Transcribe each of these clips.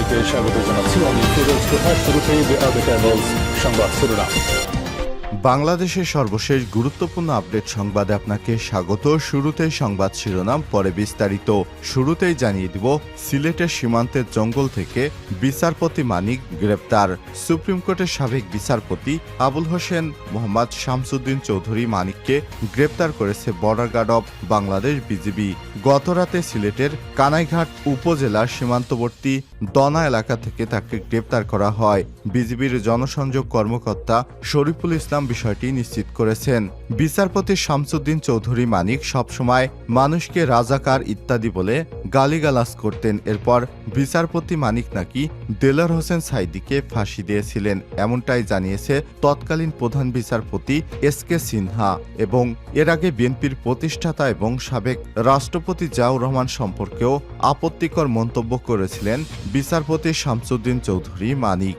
আপনাদেরকে স্বাগত জানাচ্ছি। আমি ফিরোজ তোহা। শুরুতেই সংবাদ শিরোনাম। বাংলাদেশের সর্বশেষ গুরুত্বপূর্ণ আপডেট সংবাদে আপনাকে স্বাগত। শুরুতেই সংবাদ শিরোনাম, পরে বিস্তারিত। শুরুতেই জানিয়ে দিব, সিলেটের সীমান্তের জঙ্গল থেকে বিচারপতি মানিক গ্রেপ্তার। সুপ্রিম কোর্টের সাবেক বিচারপতি আবুল হোসেন মোহাম্মদ শামসুদ্দিন চৌধুরী মানিককে গ্রেপ্তার করেছে border guard of Bangladesh BGB. গতরাতে সিলেটের কানাইঘাট উপজেলার সীমান্তবর্তী দনা এলাকা থেকে তাকে গ্রেপ্তার করা হয়। বিজিবির জনসংযোগ কর্মকর্তা শরীফুল ইসলাম বিষয়টি নিশ্চিত করেছেন। বিচারপতি শামসুদ্দিন চৌধুরী মানিক সবসময় মানুষকে রাজাকার ইত্যাদি বলে গালিগালাজ করতেন। এরপর বিচারপতি মানিক নাকি দেলোয়ার হোসেন সাঈদীকে ফাঁসি দিয়েছিলেন, এমনটাই জানিয়েছে তৎকালীন প্রধান বিচারপতি এস.কে. সিনহা। এবং এর আগে বিএনপির প্রতিষ্ঠাতা এবং সাবেক রাষ্ট্রপতি জিয়াউর রহমান সম্পর্কেও আপত্তিকর মন্তব্য করেছিলেন বিচারপতি শামসুদ্দিন চৌধুরী মানিক।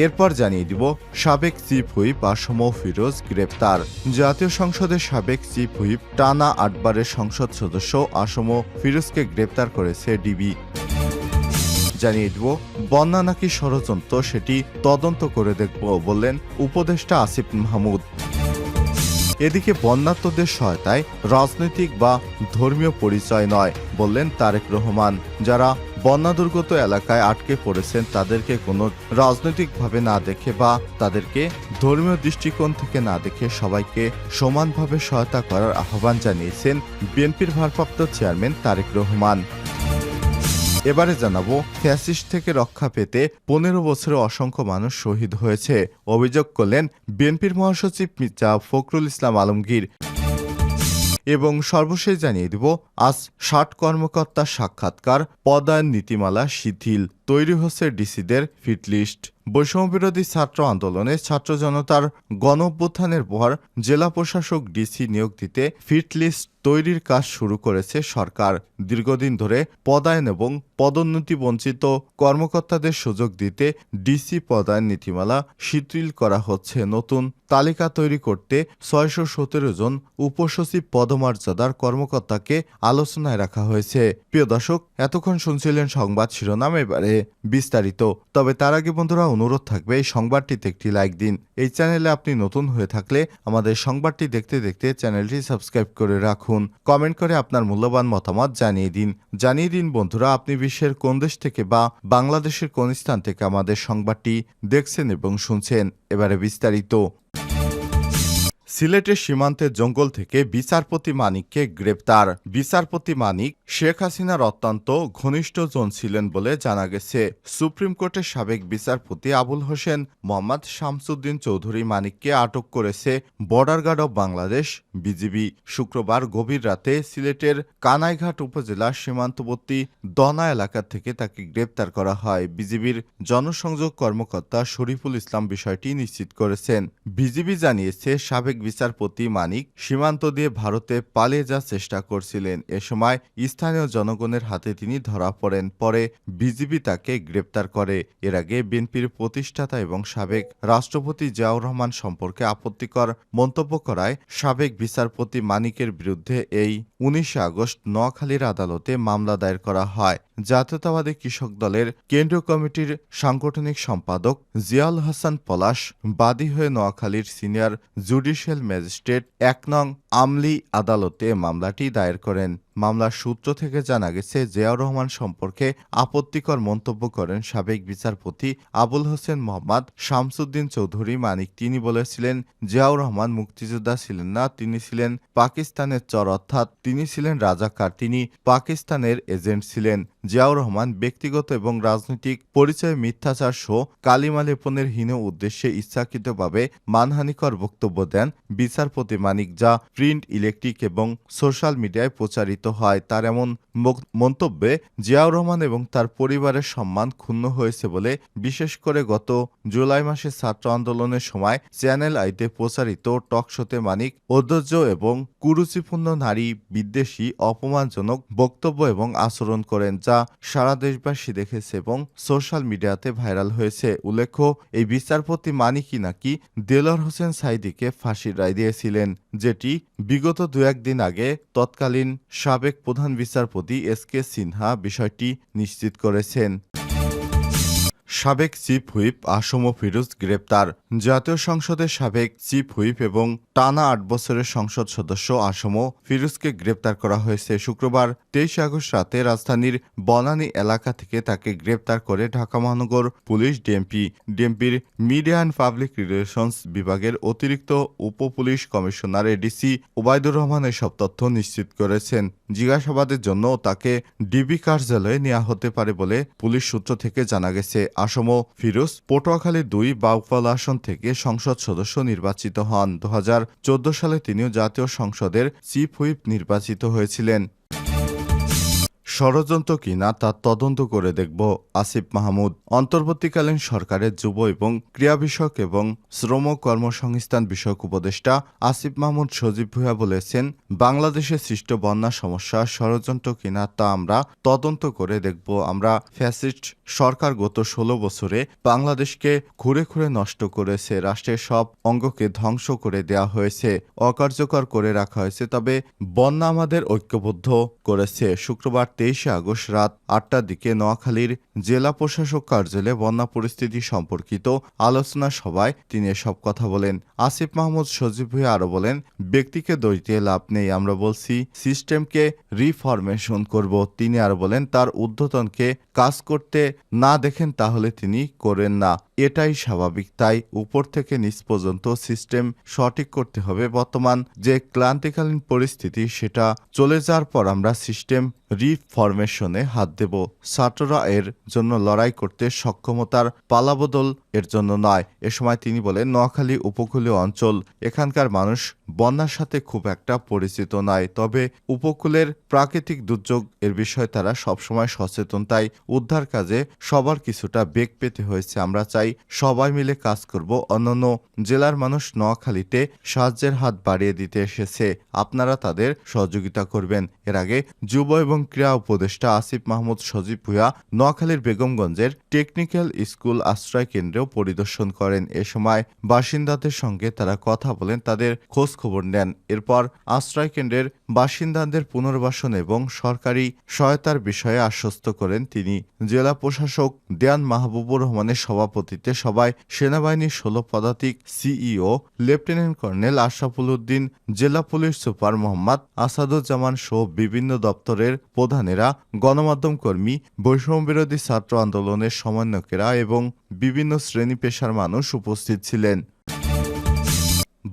এরপর জানিয়ে দিব, সাবেক চিফ হুইপ আসম ফিরোজ গ্রেপ্তার। জাতীয় সংসদের সাবেক চিফ হুইপ টানা 8 বারের সংসদ সদস্য আসম ফিরোজকে গ্রেপ্তার করেছে ডিবি। জানিয়ে দিব, বন্যা নাকি ষড়যন্ত্র সেটি তদন্ত করে দেখব বললেন উপদেষ্টা আসিফ মাহমুদ। এদিকে বন্যার্তদের সহায়তায় রাজনৈতিক বা ধর্মীয় পরিচয় নয় বললেন তারেক রহমান। যারা বন্যাদুর্গত এলাকায় আটকে পড়েছেন তাদেরকে কোনো রাজনৈতিকভাবে না দেখে বা তাদেরকে ধর্মীয় দৃষ্টিকোণ থেকে না দেখে সবাইকে সমানভাবে সহায়তা করার আহ্বান জানিয়েছেন বিএনপির ভারপ্রাপ্ত চেয়ারম্যান তারেক রহমান। এবারে জানাবো, ফ্যাসিস্ট থেকে রক্ষা পেতে 15 বছরে অসংখ্য মানুষ শহীদ হয়েছে অভিযোগ করলেন বিএনপির মহাসচিব মির্জা ফখরুল ইসলাম আলমগীর। এবং সর্বশেষ জানিয়ে দিব, আজ 60 কর্মকর্তার সাক্ষাৎকার, পদায়ন নীতিমালা শিথিল, তৈরি হচ্ছে ডিসিদের ফিটলিস্ট। বৈষম্যবিরোধী ছাত্র আন্দোলনে ছাত্র জনতার গণ অভ্যুত্থানের পর জেলা প্রশাসক ডিসি নিয়োগ দিতে ফিটলিস্ট তৈরির কাজ শুরু করেছে সরকার। দীর্ঘদিন ধরে পদায়ন এবং পদোন্নতি বঞ্চিত কর্মকর্তাদের সুযোগ দিতে ডিসি পদায়ন নীতিমালা শিথিল করা হচ্ছে। নতুন তালিকা তৈরি করতে 617 জন উপসচিব পদমর্যাদার কর্মকর্তাকে আলোচনায় রাখা হয়েছে। প্রিয় দর্শক, এতক্ষণ শুনছিলেন সংবাদ শিরোনাম, এবারে বিস্তারিত। তবে তার আগে বন্ধুরা, অনুরোধ থাকবে এই সংবাদটিতে একটি লাইক দিন। এই চ্যানেলে আপনি নতুন হয়ে থাকলে আমাদের সংবাদটি দেখতে দেখতে চ্যানেলটি সাবস্ক্রাইব করে রাখুন। কমেন্ট করে আপনার মূল্যবান মতামত জানিয়ে দিন বন্ধুরা, আপনি বিশ্বের কোন দেশ থেকে বা বাংলাদেশের কোন স্থান থেকে আমাদের সংবাদটি দেখছেন এবং শুনছেন। এবারে বিস্তারিত। সিলেটের সীমান্তের জঙ্গল থেকে বিচারপতি মানিককে গ্রেপ্তার। বিচারপতি মানিক শেখ হাসিনার অত্যন্ত ঘনিষ্ঠজন ছিলেন বলে জানা গেছে। সুপ্রিম কোর্টের সাবেক বিচারপতি আবুল হোসেন মোহাম্মদ শামসুদ্দিন চৌধুরী মানিককে আটক করেছে border guard of Bangladesh BGB. শুক্রবার গভীর রাতে সিলেটের কানাইঘাট উপজেলার সীমান্তবর্তী দনা এলাকা থেকে তাকে গ্রেপ্তার করা হয়। বিজিবির জনসংযোগ কর্মকর্তা শরীফুল ইসলাম বিষয়টি নিশ্চিত করেছেন। বিজিবি জানিয়েছে, সাবেক বিচারপতি মানিক সীমান্ত দিয়ে ভারতে পালিয়ে যাওয়ার চেষ্টা করছিলেন। এ সময় স্থানীয় জনগণের হাতে তিনি ধরা পড়েন। পরে বিজিবি তাকে গ্রেপ্তার করে। এর আগে বিএনপির প্রতিষ্ঠাতা এবং সাবেক রাষ্ট্রপতি জিয়াউর রহমান সম্পর্কে আপত্তিকর মন্তব্য করায় সাবেক বিচারপতি মানিকের বিরুদ্ধে এই 19 আগস্ট নোয়াখালীর আদালতে মামলা দায়ের করা হয়। জাতীয়তাবাদী কৃষক দলের কেন্দ্রীয় কমিটির সাংগঠনিক সম্পাদক জিয়াউল হাসান পলাশ বাদী হয়ে নোয়াখালীর সিনিয়র জুডিশিয়াল ম্যাজিস্ট্রেট 1 নং আমলি আদালতে মামলাটি দায়ের করেন। মামলার সূত্র থেকে জানা গেছে, জিয়াউর রহমান সম্পর্কে আপত্তিকর মন্তব্য করেন সাবেক বিচারপতি আবুল হোসেন মোহাম্মদ শামসুদ্দিন চৌধুরী মানিক। তিনি বলেছিলেন, জিয়াউর রহমান মুক্তিযোদ্ধা ছিলেন না, তিনি ছিলেন পাকিস্তানের চর, অর্থাৎ তিনি ছিলেন রাজাকার, তিনি পাকিস্তানের এজেন্ট ছিলেন। জিয়াউর রহমান ব্যক্তিগত এবং রাজনৈতিক পরিচয়ে মিথ্যাচার সহ কালিমা লেপনের হীন উদ্দেশ্যে ইচ্ছাকৃতভাবে মানহানিকর বক্তব্য দেন বিচারপতি মানিক, যা প্রিন্ট, ইলেকট্রিক এবং সোশ্যাল মিডিয়ায় প্রচারিত হয়। তার এমন মন্তব্যে জিয়াউর রহমান এবং তার পরিবারের সম্মান ক্ষুণ্ণ হয়েছে বলে বিশেষ করে গত জুলাই মাসে ছাত্র আন্দোলনের সময় চ্যানেল আইতে প্রচারিত টক শোতে মানিক অধৈর্য এবং কুরুচিপূর্ণ নারী বিদ্বেষী অপমানজনক বক্তব্য এবং আচরণ করেন, যা সারা দেশবাসী দেখেছে এবং সোশ্যাল মিডিয়াতে ভাইরাল হয়েছে। উল্লেখ্য, এই বিচারপতি মানিকই নাকি দেলোয়ার হোসেন সাঈদীকে ফাঁসির রায় দিয়েছিলেন, যেটি বিগত 2-1 দিন আগে তৎকালীন সাবেক প্রধান বিচারপতি এস.কে. সিনহা বিষয়টি নিশ্চিত করেছেন। সাবেক চিফ হুইপ আসম ফিরোজ গ্রেপ্তার। জাতীয় সংসদের সাবেক চিফ হুইপ এবং টানা ৮ বছরের সংসদ সদস্য আসম ফিরোজকে গ্রেপ্তার করা হয়েছে। শুক্রবার ২৩ আগস্ট রাতে রাজধানীর বনানী এলাকা থেকে তাকে গ্রেপ্তার করে ঢাকা মহানগর পুলিশ ডিএমপির মিডিয়া অ্যান্ড পাবলিক রিলেশনস বিভাগের অতিরিক্ত উপ-পুলিশ কমিশনার এডিসি ওবায়দুর রহমান এসব তথ্য নিশ্চিত করেছেন। জিজ্ঞাসাবাদের জন্য তাকে ডিবি কার্যালয়ে নেওয়া হতে পারে বলে পুলিশ সূত্র থেকে জানা গেছে। আসম ফিরোজ পটুয়াখালী ২ বাউফল আসন থেকে সংসদ সদস্য নির্বাচিত হন। ২০১৪ সালে তিনিও জাতীয় সংসদের চিফ হুইপ নির্বাচিত হয়েছিলেন। ষড়যন্ত্র কিনা তা তদন্ত করে দেখব আসিফ মাহমুদ। অন্তর্বর্তীকালীন সরকারের যুব এবং ক্রীড়া বিষয়ক এবং শ্রম কর্মসংস্থান বিষয়ক উপদেষ্টা আসিফ মাহমুদ সজীব ভুঁইয়া বলেছেন, বাংলাদেশে সৃষ্ট বন্যা সমস্যা ষড়যন্ত্র কিনা তা আমরা তদন্ত করে দেখব। আমরা ফ্যাসিস্ট সরকার গত ১৬ বছরে বাংলাদেশকে ঘুরে ঘুরে নষ্ট করেছে। রাষ্ট্রের সব অঙ্গকে ধ্বংস করে দেয়া হয়েছে, অকার্যকর করে রাখা হয়েছে। তবে বন্যা আমাদের ঐক্যবদ্ধ করেছে। শুক্রবার ২৩ আগস্ট রাত ৮টার দিকে নোয়াখালীর জেলা প্রশাসক কার্যালয়ে বন্যা পরিস্থিতি সম্পর্কিত আলোচনা সভায় তিনি এসব কথা বলেন। আসিফ মাহমুদ সজীব ভুঁইয়া আরও বলেন, ব্যক্তিকে দোষ দিয়ে লাভ নেই, আমরা বলছি সিস্টেমকে রিফরমেশন করব। তিনি আরও বলেন, তার ঊর্ধ্বতনকে কাজ করতে না দেখেন তাহলে তিনি করেন না, এটাই স্বাভাবিক। তাই উপর থেকে নিচ পর্যন্ত সিস্টেম সঠিক করতে হবে। বর্তমান যে ক্লান্তিকালীন পরিস্থিতি সেটা চলে যাওয়ার পর আমরা সিস্টেম রিফরমেশনে হাত দেব। ছাত্ররা এর জন্য লড়াই করতে সক্ষমতার পালাবদল এর জন্য নয়। এ সময় তিনি বলেন, নোয়াখালী উপকূলীয় অঞ্চল, এখানকার মানুষ বন্যার সাথে খুব একটা পরিচিত নয়, তবে উপকূলের প্রাকৃতিক দুর্যোগ এর বিষয়ে তারা সবসময় সচেতন। তাই উদ্ধার কাজে সবার কিছুটা বেগ পেতে হয়েছে। আমরা চাই সবাই মিলে কাজ করব। অন্যান্য জেলার মানুষ নোয়াখালীতে সাহায্যের হাত বাড়িয়ে দিতে এসেছে, আপনারা তাদের সহযোগিতা করবেন। এর আগে যুব এবং ক্রীড়া উপদেষ্টা আসিফ মাহমুদ সজীব ভুঁইয়া নোয়াখালীর বেগমগঞ্জের টেকনিক্যাল স্কুল আশ্রয় কেন্দ্রেও পরিদর্শন করেন। এ সময় বাসিন্দাদের সঙ্গে তারা কথা বলেন, তাদের খোঁজ খবর নেন। এরপর আশ্রয় কেন্দ্রের বাসিন্দাদের পুনর্বাসন এবং সরকারি সহায়তার বিষয়ে আশ্বস্ত করেন তিনি। জেলা প্রশাসক দেওয়ান মাহবুবুর রহমানের সভাপতিত্বে সভায় সেনাবাহিনীর ১৬ পদাতিক CEO, lieutenant colonel Ashraful Uddin, জেলা পুলিশ সুপার মোহাম্মদ আসাদুজ্জামান সহ বিভিন্ন দপ্তরের প্রধানেরা, গণমাধ্যম কর্মী, বৈষম্যবিরোধী ছাত্র আন্দোলনের সমন্বয়কেরা এবং বিভিন্ন শ্রেণী পেশার মানুষ উপস্থিত ছিলেন।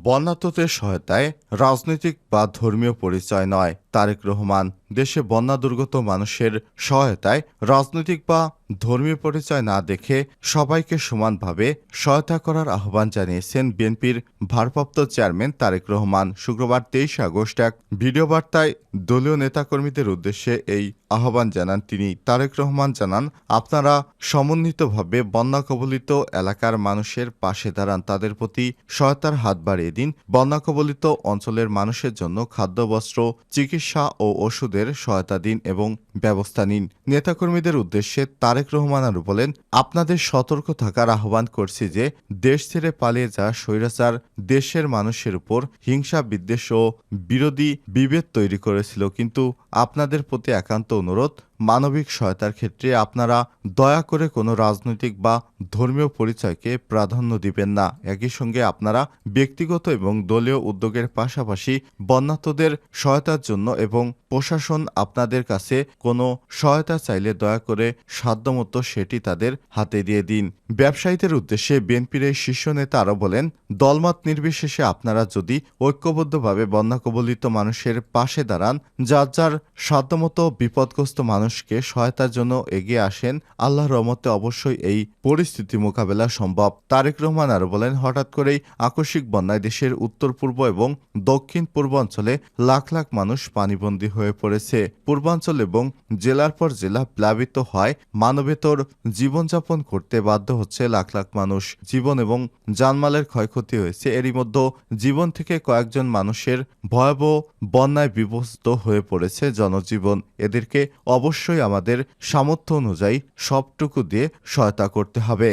বন্যার্তদের সহায়তায় রাজনৈতিক বা ধর্মীয় পরিচয় নয়, তারেক রহমান। দেশে বন্যা দুর্গত মানুষের সহায়তায় রাজনৈতিক বা ধর্মীয় পরিচয় না দেখে সবাইকে সমানভাবে সহায়তা করার আহ্বান জানিয়েছেন বিএনপির ভারপ্রাপ্ত চেয়ারম্যান তারেক রহমান। শুক্রবার ২৩ আগস্ট এক ভিডিও বার্তায় দলীয় নেতাকর্মীদের উদ্দেশ্যে এই আহ্বান জানান তিনি। তারেক রহমান জানান, আপনারা সমন্বিতভাবে বন্যা কবলিত এলাকার মানুষের পাশে দাঁড়ান, তাদের প্রতি সহায়তার হাত বাড়িয়ে দিন। বন্যা কবলিত অঞ্চলের মানুষের জন্য খাদ্য, বস্ত্র, চিকিৎসা ও ওষুধের সহায়তা দিন এবং ব্যবস্থা নিন। নেতাকর্মীদের উদ্দেশ্যে তারেক রহমান আরও বলেন, আপনাদের সতর্ক থাকার আহ্বান করছি যে দেশ ছেড়ে পালিয়ে যাওয়া স্বৈরাচার দেশের মানুষের উপর হিংসা, বিদ্বেষ ও বিরোধী বিভেদ তৈরি করেছিল, কিন্তু আপনাদের প্রতি একান্ত অনুরোধ, মানবিক সহায়তার ক্ষেত্রে আপনারা দয়া করে কোনো রাজনৈতিক বা ধর্মীয় পরিচয়কে প্রাধান্য দিবেন না। একই সঙ্গে আপনারা ব্যক্তিগত এবং দলীয় উদ্যোগের পাশাপাশি বন্যার্তদের সহায়তার জন্য এবং প্রশাসন আপনাদের কাছে কোনো সহায়তা চাইলে দয়া করে সাধ্যমতো সেটি তাদের হাতে দিয়ে দিন। ব্যবসায়ীদের উদ্দেশ্যে বিএনপির এই শীর্ষ নেতা আরও বলেন, দলমত নির্বিশেষে আপনারা যদি ঐক্যবদ্ধভাবে বন্যা কবলিত মানুষের পাশে দাঁড়ান, যার যার সাধ্যমতো বিপদগ্রস্ত মানুষকে সহায়তার জন্য এগিয়ে আসেন, আল্লাহর রহমতে অবশ্যই এই পরিস্থিতি মোকাবেলা সম্ভব। তারেক রহমান আরও বলেন, হঠাৎ করেই আকস্মিক বন্যায় দেশের উত্তর পূর্ব এবং দক্ষিণ পূর্বাঞ্চলে লাখ লাখ মানুষ পানিবন্দী হয়ে পড়েছে। পূর্বাঞ্চল এবং জেলার পর জেলা প্লাবিত হয়, মানবেতর জীবনযাপন করতে বাধ্য হচ্ছে লাখ লাখ মানুষ। জীবন এবং জানমালের ক্ষয়ক্ষতি হয়েছে। এরই মধ্যে জীবন থেকে কয়েকজন মানুষের ভয়াবহ বন্যায় বিভস্ত হয়ে পড়েছে জনজীবন। এদেরকে অবশ্যই আমাদের সামর্থ্য অনুযায়ী সবটুকু দিয়ে সহায়তা করতে হবে।